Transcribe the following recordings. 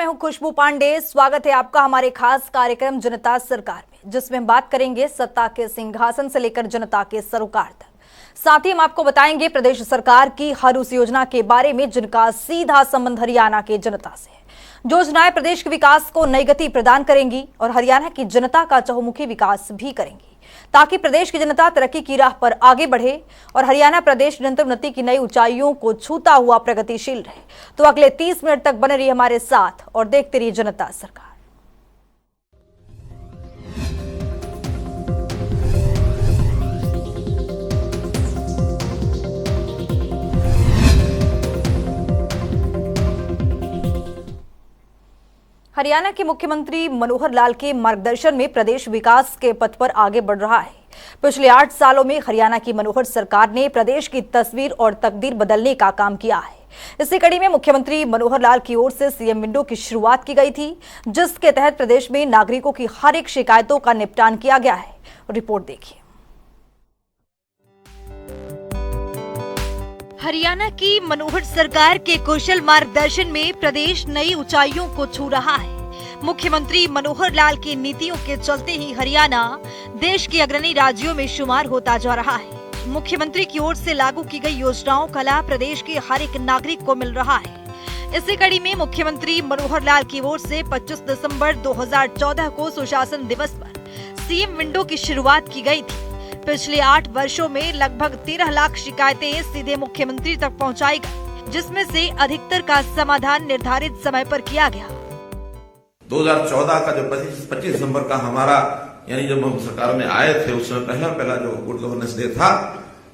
मैं हूं खुशबू पांडे। स्वागत है आपका हमारे खास कार्यक्रम जनता सरकार में, जिसमें हम बात करेंगे सत्ता के सिंहासन से लेकर जनता के सरोकार तक। साथ ही हम आपको बताएंगे प्रदेश सरकार की हर उस योजना के बारे में जिनका सीधा संबंध हरियाणा के जनता से है। जो योजनाएं प्रदेश के विकास को नई गति प्रदान करेंगी और हरियाणा की जनता का चहुमुखी विकास भी करेंगी, ताकि प्रदेश की जनता तरक्की की राह पर आगे बढ़े और हरियाणा प्रदेश निरंतर उन्नति की नई ऊंचाइयों को छूता हुआ प्रगतिशील रहे। तो अगले 30 मिनट तक बने रहिए हमारे साथ और देखते रहिए जनता सरकार। हरियाणा के मुख्यमंत्री मनोहर लाल के मार्गदर्शन में प्रदेश विकास के पथ पर आगे बढ़ रहा है। पिछले 8 सालों में हरियाणा की मनोहर सरकार ने प्रदेश की तस्वीर और तकदीर बदलने का काम किया है। इसी कड़ी में मुख्यमंत्री मनोहर लाल की ओर से सीएम विंडो की शुरुआत की गई थी, जिसके तहत प्रदेश में नागरिकों की हर एक शिकायतों का निपटान किया गया है। रिपोर्ट देखिए। हरियाणा की मनोहर सरकार के कुशल मार्गदर्शन में प्रदेश नई ऊंचाइयों को छू रहा है। मुख्यमंत्री मनोहर लाल की नीतियों के चलते ही हरियाणा देश के अग्रणी राज्यों में शुमार होता जा रहा है। मुख्यमंत्री की ओर से लागू की गई योजनाओं का लाभ प्रदेश के हर एक नागरिक को मिल रहा है। इसी कड़ी में मुख्यमंत्री मनोहर लाल की ओर से 25 दिसंबर 2014 को सुशासन दिवस पर सीएम विंडो की शुरुआत की गई थी। पिछले 8 वर्षों में लगभग 13 लाख शिकायतें सीधे मुख्यमंत्री तक पहुंचाई गई, जिसमें से अधिकतर का समाधान निर्धारित समय पर किया गया। 2014 का जो 25 दिसंबर का हमारा यानी जब हम सरकार में आए थे, उस समय पहला जो गुड गवर्नेंस डे था,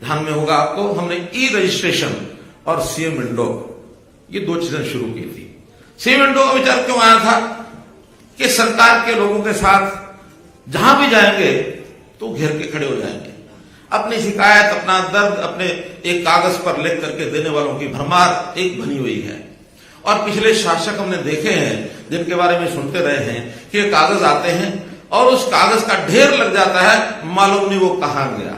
ध्यान में होगा आपको, हमने ई रजिस्ट्रेशन और सीएम विंडो ये 2 चीजें शुरू की थी। सीएम विंडो का विचार क्यों आया था कि सरकार के लोगों के साथ जहां भी जाएंगे तो घेर के खड़े हो जाएंगे। अपनी शिकायत, अपना दर्द अपने एक कागज पर लिख करके देने वालों की भरमार एक बनी हुई है। और पिछले शासक हमने देखे हैं, जिनके बारे में सुनते रहे हैं कि ये कागज आते हैं और उस कागज का ढेर लग जाता है, मालूम नहीं वो कहां गया।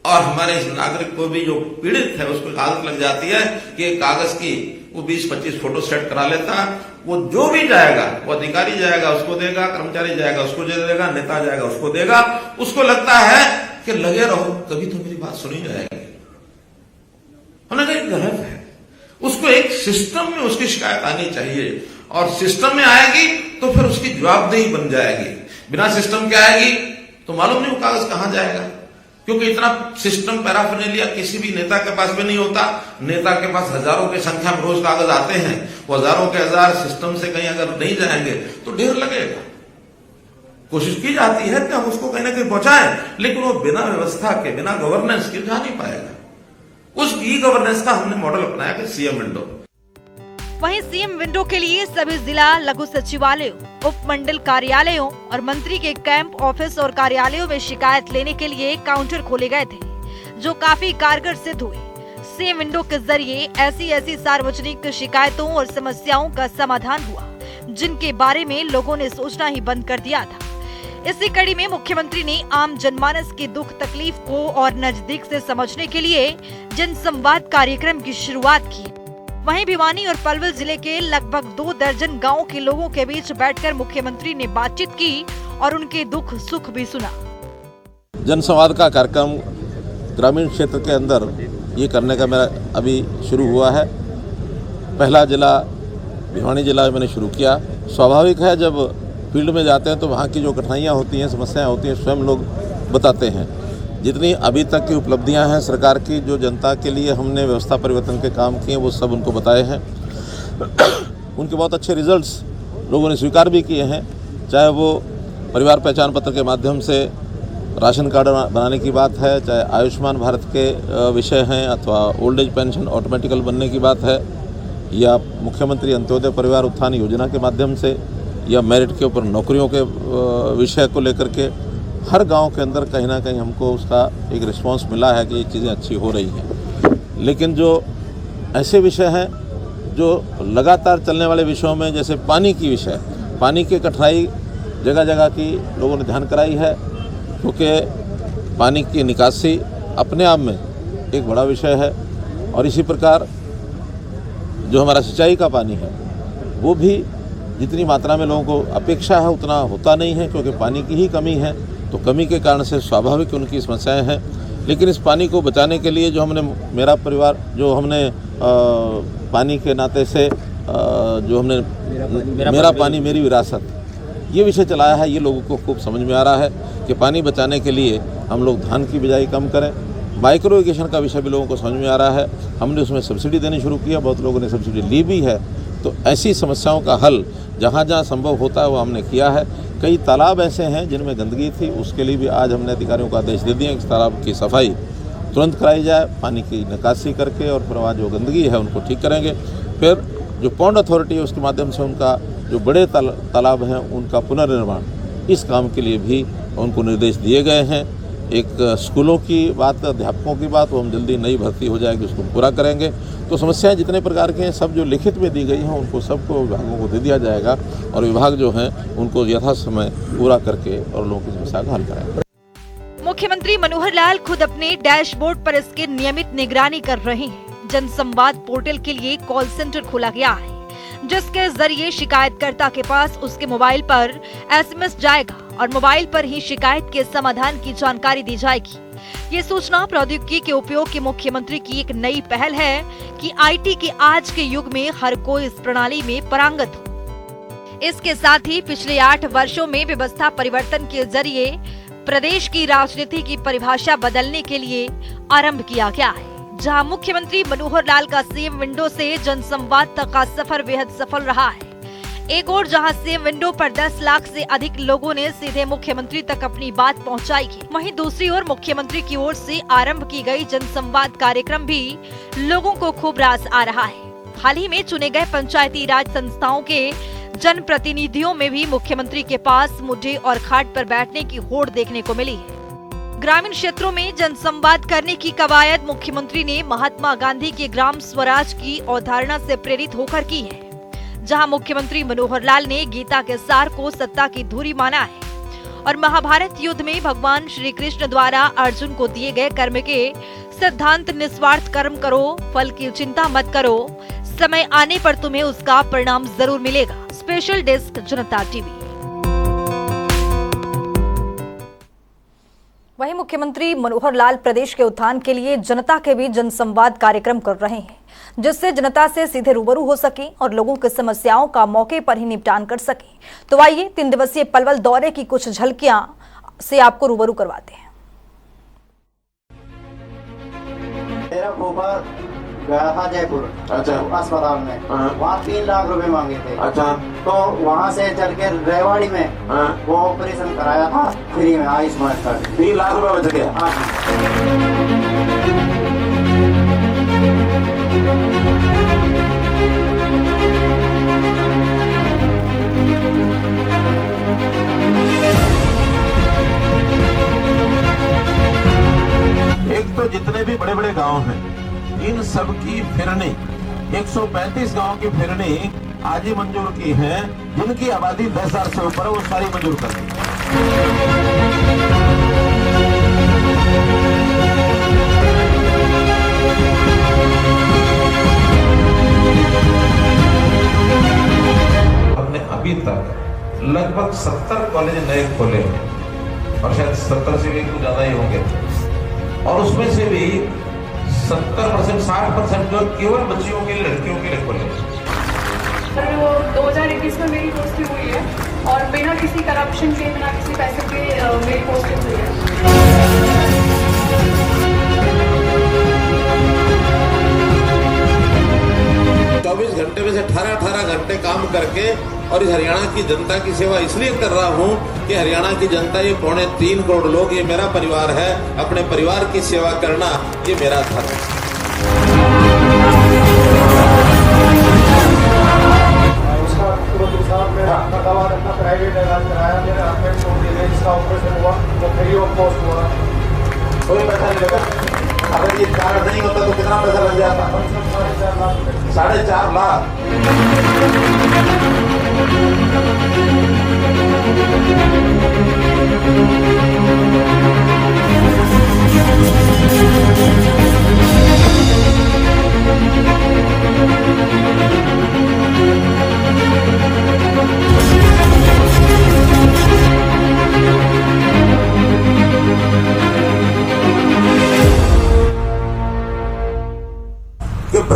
और हमारे इस नागरिक को भी जो पीड़ित है उसको आदत लग जाती है कि कागज की वो 20-25 फोटो सेट करा लेता है। वो जो भी जाएगा, वो अधिकारी जाएगा उसको देगा, कर्मचारी जाएगा उसको दे देगा, नेता जाएगा उसको देगा। उसको लगता है कि लगे रहो कभी तो मेरी बात सुनी जाएगी। हमने कहा गलत है। उसको एक सिस्टम में उसकी शिकायत आनी चाहिए और सिस्टम में आएगी तो फिर उसकी जवाबदेही बन जाएगी। बिना सिस्टम के आएगी तो मालूम नहीं वो कागज कहां जाएगा, क्योंकि इतना सिस्टम पैराफर्नेलिया किसी भी नेता के पास भी नहीं होता। नेता के पास हजारों की संख्या में रोज कागज आते हैं, वो हजारों के हजार सिस्टम से कहीं अगर नहीं जाएंगे तो ढेर लगेगा। कोशिश की जाती है कि हम उसको कहीं ना कहीं पहुंचाएं, लेकिन वो बिना व्यवस्था के, बिना गवर्नेंस के जा नहीं पाएगा। उस ई गवर्नेंस का हमने मॉडल अपनाया कि सीएम विंडो। वहीं सीएम विंडो के लिए सभी जिला लघु सचिवालयों, उप मंडल कार्यालयों और मंत्री के कैंप ऑफिस और कार्यालयों में शिकायत लेने के लिए काउंटर खोले गए थे, जो काफी कारगर सिद्ध हुए। सीएम विंडो के जरिए ऐसी सार्वजनिक शिकायतों और समस्याओं का समाधान हुआ, जिनके बारे में लोगों ने सोचना ही बंद कर दिया था। इसी कड़ी में मुख्यमंत्री ने आम जनमानस की दुख तकलीफ को और नजदीक से समझने के लिए जन संवाद कार्यक्रम की शुरुआत की। वहीं भिवानी और पलवल जिले के लगभग 2 दर्जन गांवों के लोगों के बीच बैठकर मुख्यमंत्री ने बातचीत की और उनके दुख सुख भी सुना। जनसंवाद का कार्यक्रम ग्रामीण क्षेत्र के अंदर ये करने का मेरा अभी शुरू हुआ है। पहला जिला भिवानी जिला मैंने शुरू किया। स्वाभाविक है, जब फील्ड में जाते हैं तो वहाँ की जो कठिनाइयाँ होती हैं, समस्याएं होती हैं, स्वयं लोग बताते हैं। जितनी अभी तक की उपलब्धियां हैं सरकार की, जो जनता के लिए हमने व्यवस्था परिवर्तन के काम किए, वो सब उनको बताए हैं। उनके बहुत अच्छे रिजल्ट्स लोगों ने स्वीकार भी किए हैं, चाहे वो परिवार पहचान पत्र के माध्यम से राशन कार्ड बनाने की बात है, चाहे आयुष्मान भारत के विषय हैं, अथवा ओल्ड एज पेंशन ऑटोमेटिकल बनने की बात है, या मुख्यमंत्री अंत्योदय परिवार उत्थान योजना के माध्यम से, या मेरिट के ऊपर नौकरियों के विषय को लेकर के हर गांव के अंदर कहीं ना कहीं हमको उसका एक रिस्पांस मिला है कि ये चीज़ें अच्छी हो रही हैं। लेकिन जो ऐसे विषय हैं जो लगातार चलने वाले विषयों में, जैसे पानी की विषय, पानी की कठिनाई जगह जगह की लोगों ने ध्यान कराई है, क्योंकि पानी की निकासी अपने आप में एक बड़ा विषय है। और इसी प्रकार जो हमारा सिंचाई का पानी है वो भी जितनी मात्रा में लोगों को अपेक्षा है उतना होता नहीं है, क्योंकि पानी की ही कमी है। तो कमी के कारण से स्वाभाविक उनकी समस्याएं हैं। लेकिन इस पानी को बचाने के लिए जो हमने मेरा परिवार जो हमने पानी के नाते से जो हमने मेरा पानी मेरी विरासत ये विषय चलाया है, ये लोगों को खूब समझ में आ रहा है कि पानी बचाने के लिए हम लोग धान की बिजाई कम करें। माइक्रो इरिगेशन का विषय भी लोगों को समझ में आ रहा है, हमने उसमें सब्सिडी देनी शुरू किया, बहुत लोगों ने सब्सिडी ली भी है। तो ऐसी समस्याओं का हल जहाँ जहाँ संभव होता है वो हमने किया है। कई तालाब ऐसे हैं जिनमें गंदगी थी, उसके लिए भी आज हमने अधिकारियों को आदेश दे दिए कि तालाब की सफाई तुरंत कराई जाए, पानी की निकासी करके, और फिर वहाँ जो गंदगी है उनको ठीक करेंगे। फिर जो पौंड अथॉरिटी है उसके माध्यम से उनका जो बड़े तालाब हैं उनका पुनर्निर्माण, इस काम के लिए भी उनको निर्देश दिए गए हैं। एक स्कूलों की बात, अध्यापकों की बात, वो हम जल्दी नई भर्ती हो जाएगी उसको पूरा करेंगे। तो समस्याएं जितने प्रकार की हैं सब जो लिखित में दी गई हैं उनको सबको विभागों को दे दिया जाएगा, और विभाग जो हैं उनको यथासमय पूरा करके और लोगों की समस्या का हल कराएंगे। मुख्यमंत्री मनोहर लाल खुद अपने डैशबोर्ड पर इसकी नियमित निगरानी कर रहे हैं। जनसंवाद पोर्टल के लिए कॉल सेंटर खोला गया है, जिसके जरिए शिकायतकर्ता के पास उसके मोबाइल पर SMS जाएगा और मोबाइल पर ही शिकायत के समाधान की जानकारी दी जाएगी। ये सूचना प्रौद्योगिकी के उपयोग की मुख्यमंत्री की एक नई पहल है कि IT के आज के युग में हर कोई इस प्रणाली में पारंगत हो। इसके साथ ही पिछले 8 वर्षों में व्यवस्था परिवर्तन के जरिए प्रदेश की राजनीति की परिभाषा बदलने के लिए आरंभ किया गया है, जहां मुख्यमंत्री मनोहर लाल का सीएम विंडो से जनसंवाद तक का सफर बेहद सफल रहा है। एक और जहां सीएम विंडो पर 10 लाख से अधिक लोगों ने सीधे मुख्यमंत्री तक अपनी बात पहुंचाई है, वहीं दूसरी ओर मुख्यमंत्री की ओर से आरंभ की गई जनसंवाद कार्यक्रम भी लोगों को खूब रास आ रहा है। हाल ही में चुने गए पंचायती राज संस्थाओं के जनप्रतिनिधियों में भी मुख्यमंत्री के पास मुद्दे और खाट पर बैठने की होड़ देखने को मिली है। ग्रामीण क्षेत्रों में जनसंवाद करने की कवायद मुख्यमंत्री ने महात्मा गांधी के ग्राम स्वराज की अवधारणा से प्रेरित होकर की है, जहां मुख्यमंत्री मनोहर लाल ने गीता के सार को सत्ता की धुरी माना है और महाभारत युद्ध में भगवान श्री कृष्ण द्वारा अर्जुन को दिए गए कर्म के सिद्धांत निस्वार्थ कर्म करो, फल की चिंता मत करो, समय आने पर तुम्हें उसका परिणाम जरूर मिलेगा। स्पेशल डेस्क जनता टीवी। वहीं मुख्यमंत्री मनोहर लाल प्रदेश के उत्थान के लिए जनता के बीच जनसंवाद कार्यक्रम कर रहे हैं, जिससे जनता से सीधे रूबरू हो सके और लोगों की समस्याओं का मौके पर ही निपटान कर सके। तो आइए 3 दिवसीय पलवल दौरे की कुछ झलकियां से आपको रूबरू करवाते हैं। मेरा फूफा गया था जयपुर, अच्छा, अस्पताल में, वहाँ 3 लाख रुपए मांगे थे, अच्छा, तो वहाँ से चल के रेवाड़ी में वो ऑपरेशन कराया था फ्री में, आयुष्मान कार्ड, 3 लाख रुपए बच गया। एक तो जितने भी बड़े बड़े गांव हैं इन सब की फिरनी 135 गांव की फिरनी आज ही मंजूर की है, जिनकी आबादी 10,000 से ऊपर है वो सारी मंजूर कर दी। हमने अभी तक लगभग 70 कॉलेज नए खोले और शायद 70 से भी कुछ ज्यादा ही होंगे, और उसमें से भी 70%, 60% जो केवल बच्चियों के लिए, लड़कियों के लिए खोले। 2021 में मेरी पोस्टिंग हुई है और बिना किसी करप्शन के, बिना किसी पैसे के मेरी पोस्टिंग हुई है। 24 घंटे में से 18 घंटे काम करके और इस हरियाणा की जनता की सेवा इसलिए कर रहा हूं कि हरियाणा की जनता, ये 3.25 करोड़ लोग, ये मेरा परिवार है। अपने परिवार की सेवा करना ये मेरा धर्म है। प्राइवेट इलाज कराया, मेरे हस्बैंड को इसका ऑपरेशन हुआ तो फ्री ऑफ कॉस्ट हुआ, कोई पैसा नहीं लगा। अगर ये कार्ड नहीं होता तो कितना पैसा लग जाता? 4.5 लाख।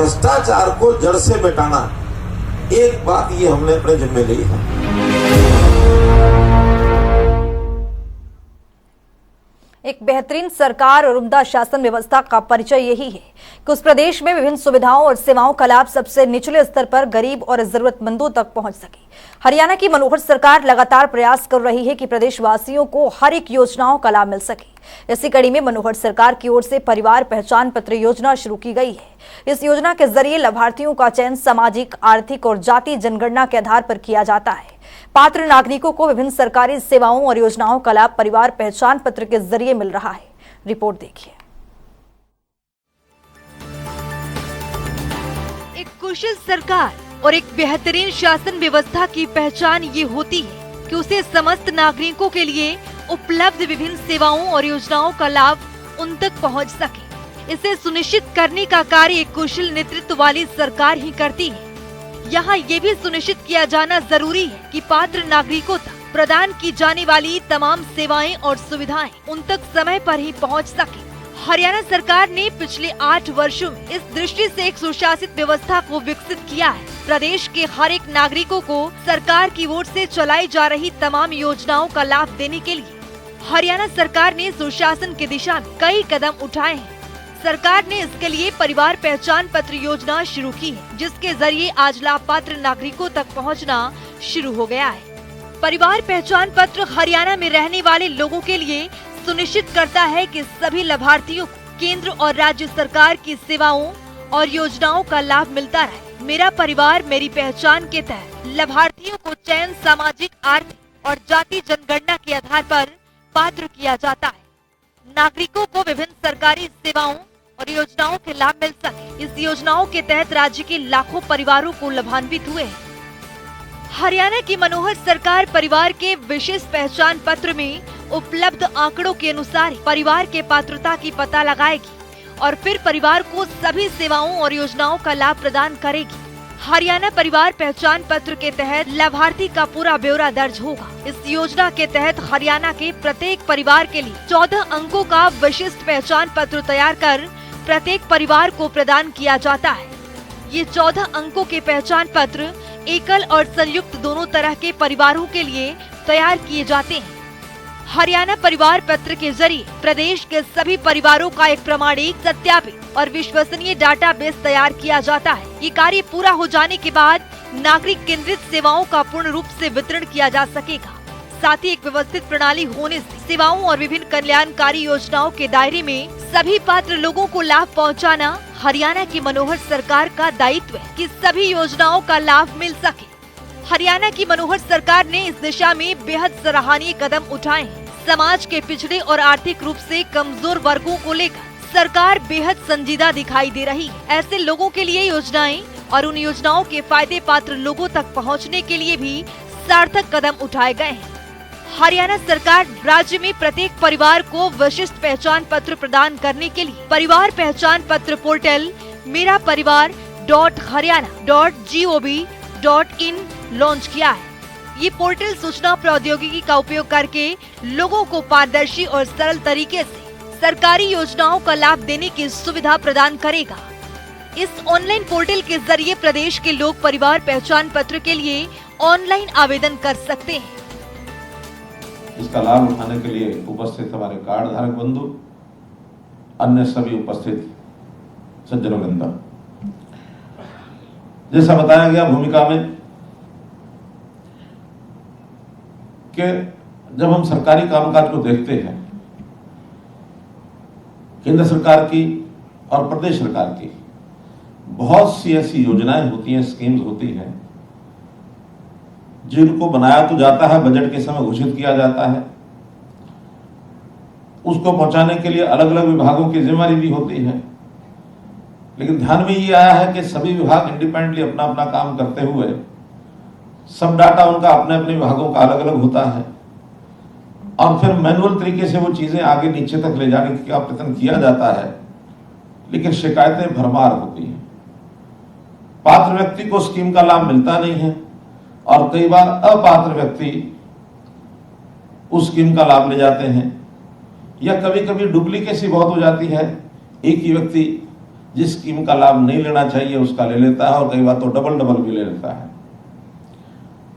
भ्रष्टाचार को जड़ से मिटाना, एक बात ये हमने अपने जिम्मे ली है। एक बेहतरीन सरकार और उम्दा शासन व्यवस्था का परिचय यही है कि उस प्रदेश में विभिन्न सुविधाओं और सेवाओं का लाभ सबसे निचले स्तर पर गरीब और जरूरतमंदों तक पहुंच सके। हरियाणा की मनोहर सरकार लगातार प्रयास कर रही है कि प्रदेशवासियों को हर एक योजनाओं का लाभ मिल सके। इसी कड़ी में मनोहर सरकार की ओर से परिवार पहचान पत्र योजना शुरू की गई है। इस योजना के जरिए लाभार्थियों का चयन सामाजिक, आर्थिक और जाति जनगणना के आधार पर किया जाता है। पात्र नागरिकों को विभिन्न सरकारी सेवाओं और योजनाओं का लाभ परिवार पहचान पत्र के जरिए मिल रहा है। रिपोर्ट देखिए। एक कुशल सरकार और एक बेहतरीन शासन व्यवस्था की पहचान ये होती है कि उसे समस्त नागरिकों के लिए उपलब्ध विभिन्न सेवाओं और योजनाओं का लाभ उन तक पहुंच सके। इसे सुनिश्चित करने का कार्य एक कुशल नेतृत्व वाली सरकार ही करती है। यहाँ ये भी सुनिश्चित किया जाना जरूरी है कि पात्र नागरिकों तक प्रदान की जाने वाली तमाम सेवाएं और सुविधाएं उन तक समय पर ही पहुंच सके। हरियाणा सरकार ने पिछले 8 वर्षों में इस दृष्टि से एक सुशासित व्यवस्था को विकसित किया है। प्रदेश के हर एक नागरिकों को सरकार की ओर से चलाई जा रही तमाम योजनाओं का लाभ देने के लिए हरियाणा सरकार ने सुशासन की दिशा में कई कदम उठाए हैं। सरकार ने इसके लिए परिवार पहचान पत्र योजना शुरू की है, जिसके जरिए आज लाभ पात्र नागरिकों तक पहुंचना शुरू हो गया है। परिवार पहचान पत्र हरियाणा में रहने वाले लोगों के लिए सुनिश्चित करता है कि सभी लाभार्थियों को केंद्र और राज्य सरकार की सेवाओं और योजनाओं का लाभ मिलता रहे। मेरा परिवार मेरी पहचान के तहत लाभार्थियों को चयन सामाजिक, आर्थिक और जाति जनगणना के आधार पर पात्र किया जाता है। नागरिकों को विभिन्न सरकारी सेवाओं और योजनाओं के लाभ मिल सके। इस योजनाओं के तहत राज्य के लाखों परिवारों को लाभान्वित हुए हैं। हरियाणा की मनोहर सरकार परिवार के विशेष पहचान पत्र में उपलब्ध आंकड़ों के अनुसार परिवार के पात्रता की पता लगाएगी और फिर परिवार को सभी सेवाओं और योजनाओं का लाभ प्रदान करेगी। हरियाणा परिवार पहचान पत्र के तहत लाभार्थी का पूरा ब्यौरा दर्ज होगा। इस योजना के तहत हरियाणा के प्रत्येक परिवार के लिए 14 अंकों का विशिष्ट पहचान पत्र तैयार कर प्रत्येक परिवार को प्रदान किया जाता है। ये 14 अंकों के पहचान पत्र एकल और संयुक्त दोनों तरह के परिवारों के लिए तैयार किए जाते हैं। हरियाणा परिवार पत्र के जरिए प्रदेश के सभी परिवारों का एक प्रमाणिक, सत्यापित और विश्वसनीय डाटाबेस तैयार किया जाता है। ये कार्य पूरा हो जाने के बाद नागरिक केंद्रित सेवाओं का पूर्ण रूप से वितरण किया जा सकेगा। साथ ही एक व्यवस्थित प्रणाली होने से सेवाओं और विभिन्न कल्याणकारी योजनाओं के दायरे में सभी पात्र लोगों को लाभ पहुंचाना हरियाणा की मनोहर सरकार का दायित्व है कि सभी योजनाओं का लाभ मिल सके। हरियाणा की मनोहर सरकार ने इस दिशा में बेहद सराहनीय कदम उठाए हैं। समाज के पिछड़े और आर्थिक रूप से कमजोर वर्गों को लेकर सरकार बेहद संजीदा दिखाई दे रही है। ऐसे लोगों के लिए योजनाएं और उन योजनाओं के फायदे पात्र लोगों तक पहुंचने के लिए भी सार्थक कदम उठाए गए हैं। हरियाणा सरकार राज्य में प्रत्येक परिवार को विशिष्ट पहचान पत्र प्रदान करने के लिए परिवार पहचान पत्र पोर्टल मेरा परिवार .हरियाणा.gov.in लॉन्च किया है। ये पोर्टल सूचना प्रौद्योगिकी का उपयोग करके लोगों को पारदर्शी और सरल तरीके से सरकारी योजनाओं का लाभ देने की सुविधा प्रदान करेगा। इस ऑनलाइन पोर्टल के जरिए प्रदेश के लोग परिवार पहचान पत्र के लिए ऑनलाइन आवेदन कर सकते हैं। इसका लाभ उठाने के लिए उपस्थित हमारे कार्ड धारक बंधु, अन्य सभी उपस्थित सज्जनों वृंद, जैसा बताया गया भूमिका में कि जब हम सरकारी कामकाज को देखते हैं, केंद्र सरकार की और प्रदेश सरकार की बहुत सी ऐसी योजनाएं होती हैं, स्कीम्स होती हैं, जिनको बनाया तो जाता है, बजट के समय घोषित किया जाता है, उसको पहुंचाने के लिए अलग अलग विभागों की जिम्मेदारी भी होती है। लेकिन ध्यान में ये आया है कि सभी विभाग इंडिपेंडेंटली अपना अपना काम करते हुए सब डाटा उनका अपने अपने विभागों का अलग अलग होता है और फिर मैनुअल तरीके से वो चीजें आगे नीचे तक ले जाने का प्रयत्न किया जाता है, लेकिन शिकायतें भरमार होती हैं। पात्र व्यक्ति को स्कीम का लाभ मिलता नहीं है और कई बार अपात्र व्यक्ति उस स्कीम का लाभ ले जाते हैं, या कभी कभी डुप्लीकेसी बहुत हो जाती है। एक ही व्यक्ति जिस स्कीम का लाभ नहीं लेना चाहिए उसका ले लेता है और कई बार तो डबल भी ले लेता है।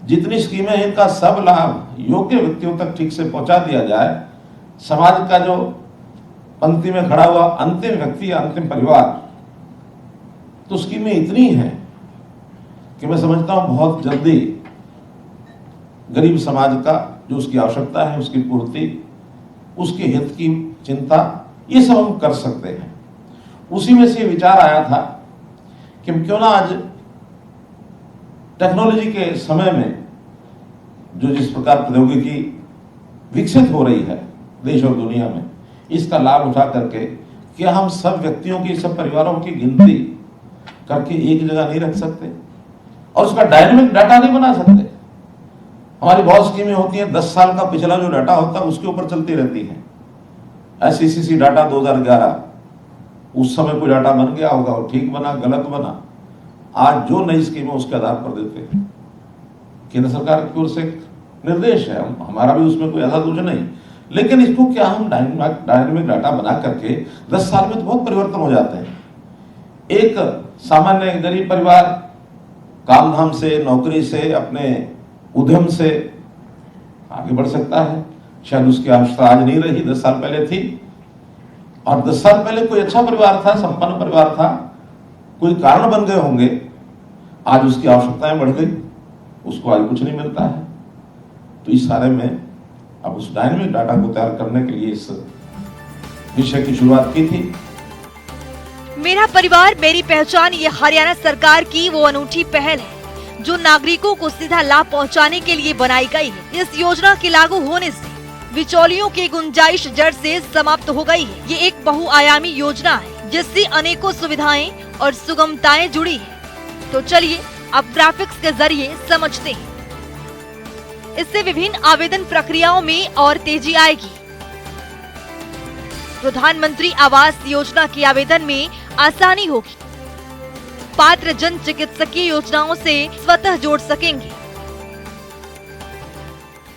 जितनी स्कीमें हैं इनका सब लाभ योग्य व्यक्तियों तक ठीक से पहुंचा दिया जाए, समाज का जो पंक्ति में खड़ा हुआ अंतिम व्यक्ति या अंतिम परिवार, तो स्कीमें इतनी हैं कि मैं समझता हूं बहुत जल्दी गरीब समाज का जो उसकी आवश्यकता है उसकी पूर्ति, उसके हित की चिंता, ये सब हम कर सकते हैं। उसी में से विचार आया था कि हम क्यों ना आज टेक्नोलॉजी के समय में जो जिस प्रकार प्रौद्योगिकी विकसित हो रही है देश और दुनिया में, इसका लाभ उठा करके क्या हम सब व्यक्तियों की, सब परिवारों की गिनती करके एक जगह नहीं रख सकते और उसका डायनेमिक डाटा नहीं बना सकते। हमारी बहुत स्कीमें होती हैं 10 साल का पिछला जो डाटा होता है उसके ऊपर चलती रहती है। SECC डाटा 2011, उस समय कोई डाटा बन गया होगा, वो ठीक बना गलत बना, आज जो नई स्कीम है उसके आधार पर देते हैं। केंद्र सरकार की ओर से निर्देश है, हमारा भी उसमें कोई ऐसा दोष नहीं, लेकिन इसको क्या हम डायनेमिक डाटा बना करके 10 साल में तो बहुत परिवर्तन हो जाते हैं। एक सामान्य गरीब परिवार काम धाम से, नौकरी से, अपने उद्यम से आगे बढ़ सकता है। शायद उसकी आवश्यकता आज नहीं रही, 10 साल पहले थी, और 10 साल पहले कोई अच्छा परिवार था, संपन्न परिवार था, कोई कारण बन गए होंगे, आज उसकी आवश्यकताएं बढ़ गई, उसको आज कुछ नहीं मिलता है। तो इस सारे में अब उस डायनेमिक डाटा को तैयार करने के लिए इस विषय की शुरुआत की थी। मेरा परिवार मेरी पहचान, ये हरियाणा सरकार की वो अनूठी पहल है जो नागरिकों को सीधा लाभ पहुंचाने के लिए बनाई गई है। इस योजना के लागू होने से बिचौलियों की गुंजाइश जड़ से समाप्त हो गई है। ये एक बहुआयामी योजना है जिससे अनेकों सुविधाएं और सुगमताएं जुड़ी है। तो चलिए अब ग्राफिक्स के जरिए समझते हैं। इससे विभिन्न आवेदन प्रक्रियाओं में और तेजी आएगी। प्रधानमंत्री आवास योजना के आवेदन में आसानी होगी। पात्र जन चिकित्सकीय योजनाओं से स्वतः जोड़ सकेंगे।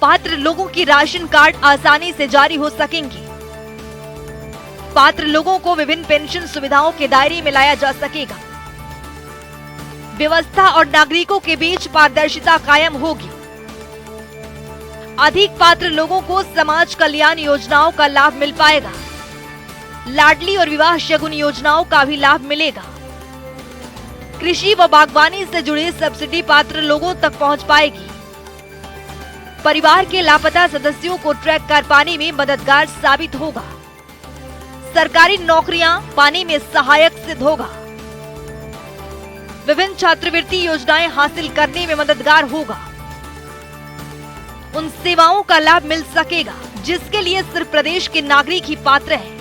पात्र लोगों की राशन कार्ड आसानी से जारी हो सकेंगे। पात्र लोगों को विभिन्न पेंशन सुविधाओं के दायरे में लाया जा सकेगा। व्यवस्था और नागरिकों के बीच पारदर्शिता कायम होगी। अधिक पात्र लोगों को समाज कल्याण योजनाओं का लाभ मिल पाएगा। लाडली और विवाह शगुन योजनाओं का भी लाभ मिलेगा। कृषि व बागवानी से जुड़े सब्सिडी पात्र लोगों तक पहुंच पाएगी। परिवार के लापता सदस्यों को ट्रैक कर पाने में मददगार साबित होगा। सरकारी नौकरियां पाने में सहायक सिद्ध होगा। विभिन्न छात्रवृत्ति योजनाएं हासिल करने में मददगार होगा। उन सेवाओं का लाभ मिल सकेगा जिसके लिए सिर्फ प्रदेश के नागरिक ही पात्र हैं।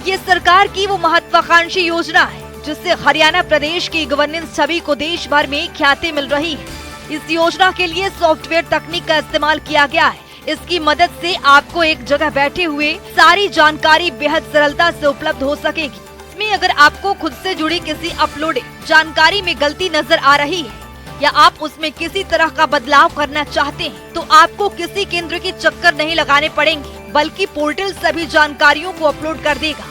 ये सरकार की वो महत्वाकांक्षी योजना है जिससे हरियाणा प्रदेश की गवर्नेंस छवि को देश भर में ख्याति मिल रही है। इस योजना के लिए सॉफ्टवेयर तकनीक का इस्तेमाल किया गया है। इसकी मदद से आपको एक जगह बैठे हुए सारी जानकारी बेहद सरलता से उपलब्ध हो सकेगी। इसमें अगर आपको खुद से जुड़ी किसी अपलोडेड जानकारी में गलती नजर आ रही है या आप उसमें किसी तरह का बदलाव करना चाहते हैं तो आपको किसी केंद्र के चक्कर नहीं लगाने पड़ेंगे, बल्कि पोर्टल सभी जानकारियों को अपलोड कर देगा।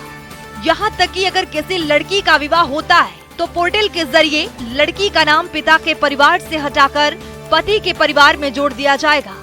यहाँ तक कि अगर किसी लड़की का विवाह होता है तो पोर्टल के जरिए लड़की का नाम पिता के परिवार से हटाकर पति के परिवार में जोड़ दिया जाएगा।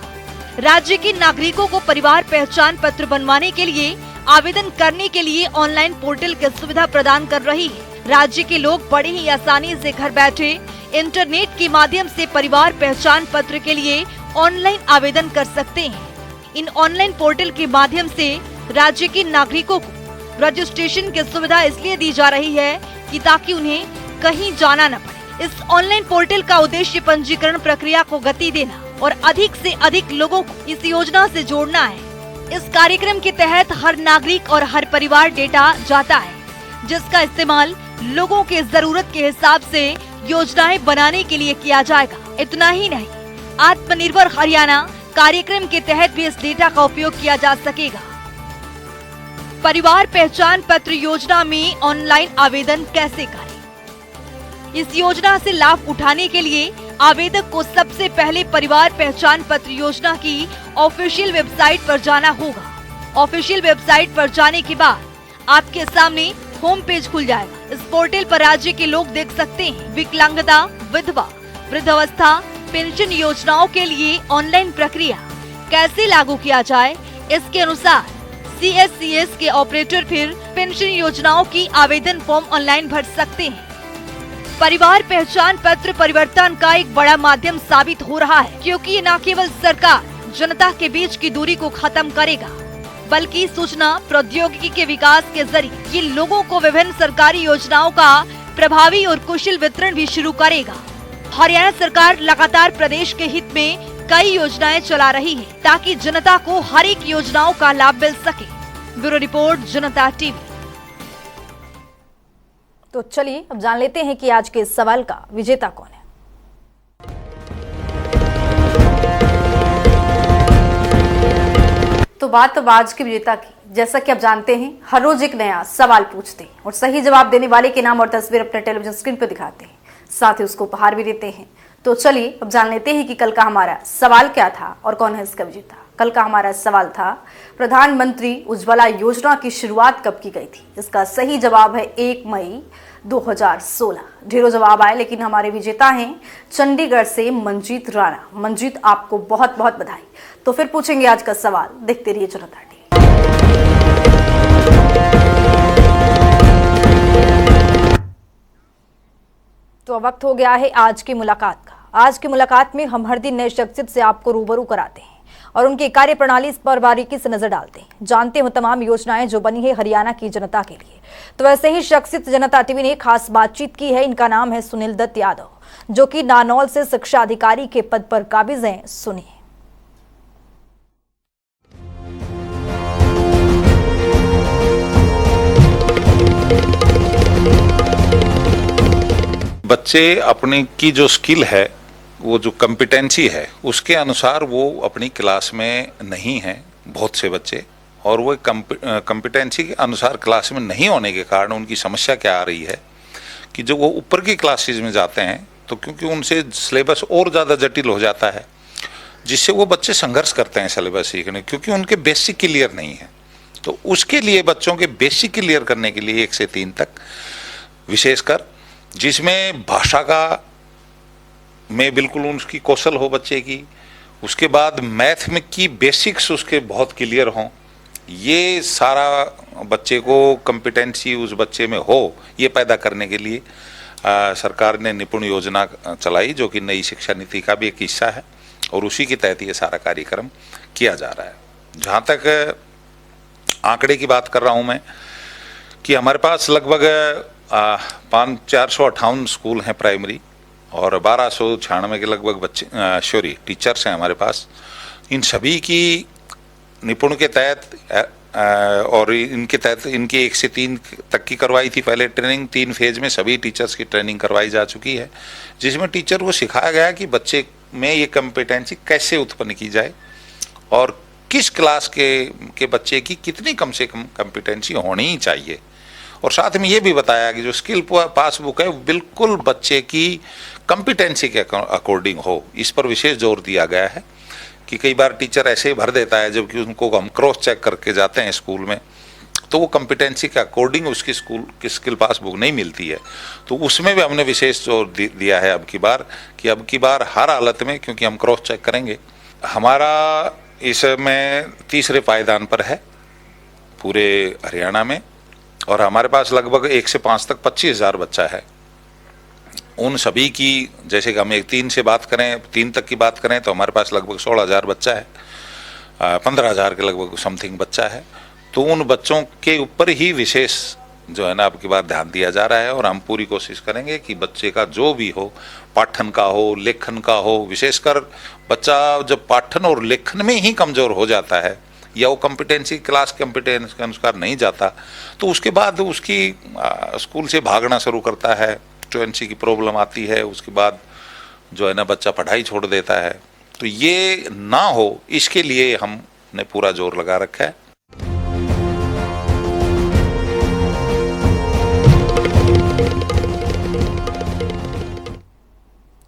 राज्य के नागरिकों को परिवार पहचान पत्र बनवाने के लिए आवेदन करने के लिए ऑनलाइन पोर्टल की सुविधा प्रदान कर रही है। राज्य के लोग बड़े ही आसानी से घर बैठे इंटरनेट के माध्यम से परिवार पहचान पत्र के लिए ऑनलाइन आवेदन कर सकते हैं। इन ऑनलाइन पोर्टल के माध्यम से राज्य के नागरिकों को रजिस्ट्रेशन की सुविधा इसलिए दी जा रही है कि ताकि उन्हें कहीं जाना न पड़े। इस ऑनलाइन पोर्टल का उद्देश्य पंजीकरण प्रक्रिया को गति देना और अधिक से अधिक लोगों को इस योजना से जोड़ना है। इस कार्यक्रम के तहत हर नागरिक और हर परिवार डेटा जाता है जिसका इस्तेमाल लोगों के जरूरत के हिसाब से योजनाएं बनाने के लिए किया जाएगा। इतना ही नहीं, आत्मनिर्भर हरियाणा कार्यक्रम के तहत भी इस डेटा का उपयोग किया जा सकेगा। परिवार पहचान पत्र योजना में ऑनलाइन आवेदन कैसे करें? इस योजना से लाभ उठाने के लिए आवेदक को सबसे पहले परिवार पहचान पत्र योजना की ऑफिशियल वेबसाइट पर जाना होगा। ऑफिशियल वेबसाइट पर जाने के बाद आपके सामने होम पेज खुल जाएगा। इस पोर्टल पर राज्य के लोग देख सकते हैं विकलांगता, विधवा, वृद्धावस्था, पेंशन योजनाओं के लिए ऑनलाइन प्रक्रिया कैसे लागू किया जाए। इसके अनुसार CSCS के ऑपरेटर फिर पेंशन योजनाओं की आवेदन फॉर्म ऑनलाइन भर सकते हैं। परिवार पहचान पत्र परिवर्तन का एक बड़ा माध्यम साबित हो रहा है, क्योंकि ये न केवल सरकार जनता के बीच की दूरी को खत्म करेगा, बल्कि सूचना प्रौद्योगिकी के विकास के जरिए ये लोगों को विभिन्न सरकारी योजनाओं का प्रभावी और कुशल वितरण भी शुरू करेगा। हरियाणा सरकार लगातार प्रदेश के हित में कई योजनाएं चला रही है, ताकि जनता को हर एक योजनाओं का लाभ मिल सके। ब्यूरो रिपोर्ट, जनता टीवी। तो चलिए अब जान लेते हैं कि आज के इस सवाल का विजेता कौन है। तो बात अब आज के विजेता की। जैसा कि आप जानते हैं, हर रोज एक नया सवाल पूछते हैं और सही जवाब देने वाले के नाम और तस्वीर अपने टेलीविजन स्क्रीन पर दिखाते हैं, साथ ही उसको उपहार भी देते हैं। तो चलिए अब जान लेते हैं कि कल का हमारा सवाल क्या था और कौन है इसका विजेता। कल का हमारा सवाल था, प्रधानमंत्री उज्ज्वला योजना की शुरुआत कब की गई थी। इसका सही जवाब है 1 मई 2016। ढेरों जवाब आए, लेकिन हमारे विजेता हैं चंडीगढ़ से मंजीत राणा। मंजीत, आपको बहुत बहुत बधाई। तो फिर पूछेंगे आज का सवाल, देखते रहिए जनता टीवी। तो वक्त हो गया है आज की मुलाकात का। आज की मुलाकात में हम हर दिन नए शख्सियत से आपको रूबरू कराते हैं और उनकी कार्य प्रणाली पर बारीकी से नजर डालते हैं, जानते हैं तमाम योजनाएं जो बनी है हरियाणा की जनता के लिए। तो वैसे ही शख्सियत जनता टीवी ने खास बातचीत की है। इनका नाम है सुनील दत्त यादव, जो कि नानौल से शिक्षा अधिकारी के पद पर काबिज हैं। सुनिए। बच्चे अपने की जो स्किल है, वो जो कॉम्पिटेंसी है, उसके अनुसार वो अपनी क्लास में नहीं है बहुत से बच्चे, और वो कॉम्पिटेंसी के अनुसार क्लास में नहीं होने के कारण उनकी समस्या क्या आ रही है कि जो वो ऊपर की क्लासेज में जाते हैं तो क्योंकि उनसे सिलेबस और ज़्यादा जटिल हो जाता है, जिससे वो बच्चे संघर्ष करते हैं सिलेबस सीखने, क्योंकि उनके बेसिक क्लियर नहीं है। तो उसके लिए बच्चों के बेसिक क्लियर करने के लिए 1 से 3 तक विशेषकर, जिसमें भाषा का में बिल्कुल उसकी कौशल हो बच्चे की, उसके बाद मैथ में की बेसिक्स उसके बहुत क्लियर हों, ये सारा बच्चे को कॉम्पिटेंसी उस बच्चे में हो, ये पैदा करने के लिए सरकार ने निपुण योजना चलाई, जो कि नई शिक्षा नीति का भी एक हिस्सा है, और उसी के तहत ये सारा कार्यक्रम किया जा रहा है। जहाँ तक आंकड़े की बात कर रहा हूँ मैं, कि हमारे पास लगभग 458 स्कूल हैं प्राइमरी, और 1296 के लगभग बच्चे टीचर्स हैं हमारे पास। इन सभी की निपुण के तहत और इनके तहत इनकी 1 से 3 तक की करवाई थी पहले ट्रेनिंग। 3 फेज में सभी टीचर्स की ट्रेनिंग करवाई जा चुकी है, जिसमें टीचर को सिखाया गया कि बच्चे में ये कॉम्पिटेंसी कैसे उत्पन्न की जाए और किस क्लास के बच्चे की कितनी कम से कम कॉम्पिटेंसी होनी ही चाहिए। और साथ में ये भी बताया कि जो स्किल पासबुक है बिल्कुल बच्चे की कॉम्पिटेंसी के अकॉर्डिंग हो, इस पर विशेष जोर दिया गया है। कि कई बार टीचर ऐसे ही भर देता है, जबकि उनको हम क्रॉस चेक करके जाते हैं स्कूल में, तो वो कॉम्पिटेंसी के अकॉर्डिंग उसकी स्कूल की स्किल पासबुक नहीं मिलती है। तो उसमें भी हमने विशेष जोर दिया है अब की बार हर हालत में, क्योंकि हम क्रॉस चेक करेंगे। हमारा इसमें तीसरे पायदान पर है पूरे हरियाणा में, और हमारे पास लगभग 1 से 5 तक 25,000 बच्चा है। उन सभी की, जैसे कि हम 3 तक की बात करें तो हमारे पास लगभग 16,000 बच्चा है, 15,000 के लगभग समथिंग बच्चा है। तो उन बच्चों के ऊपर ही विशेष जो है ना अब की बार ध्यान दिया जा रहा है, और हम पूरी कोशिश करेंगे कि बच्चे का जो भी हो, पाठन का हो, लेखन का हो, विशेषकर बच्चा जब पाठन और लेखन में ही कमजोर हो जाता है या वो कॉम्पिटेंसी क्लास कॉम्पिटेंस के अनुसार नहीं जाता, तो उसके बाद उसकी स्कूल से भागना शुरू करता है, फ्लुएंसी की प्रॉब्लम आती है, उसके बाद जो है ना बच्चा पढ़ाई छोड़ देता है। तो ये ना हो, इसके लिए हमने पूरा जोर लगा रखा है।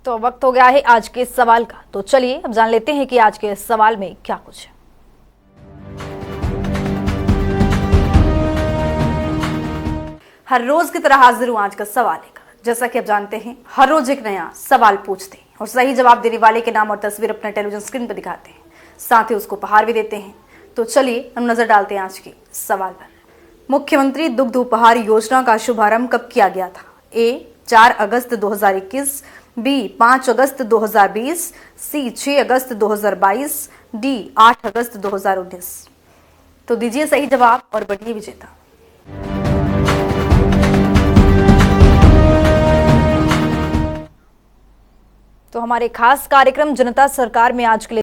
तो वक्त हो गया है आज के सवाल का। तो चलिए अब जान लेते हैं कि आज के सवाल में क्या कुछ है। हर रोज की तरह हाजिर हूं आज का सवाल लेकर। जैसा कि आप जानते हैं, हर रोज एक नया सवाल पूछते हैं और सही जवाब देने वाले के नाम और तस्वीर अपने टेलीविजन स्क्रीन पर दिखाते हैं, साथ ही उसको उपहार भी देते हैं। तो चलिए हम नजर डालते हैं आज के सवाल पर। मुख्यमंत्री दुग्ध उपहार योजना का शुभारंभ कब किया गया था? ए 4 अगस्त 2021, बी 5 अगस्त 2020, सी 6 अगस्त 2022, डी 8 अगस्त 2019। तो दीजिए सही जवाब और बनिए विजेता। तो हमारे खास कार्यक्रम जनता सरकार में आज के लिए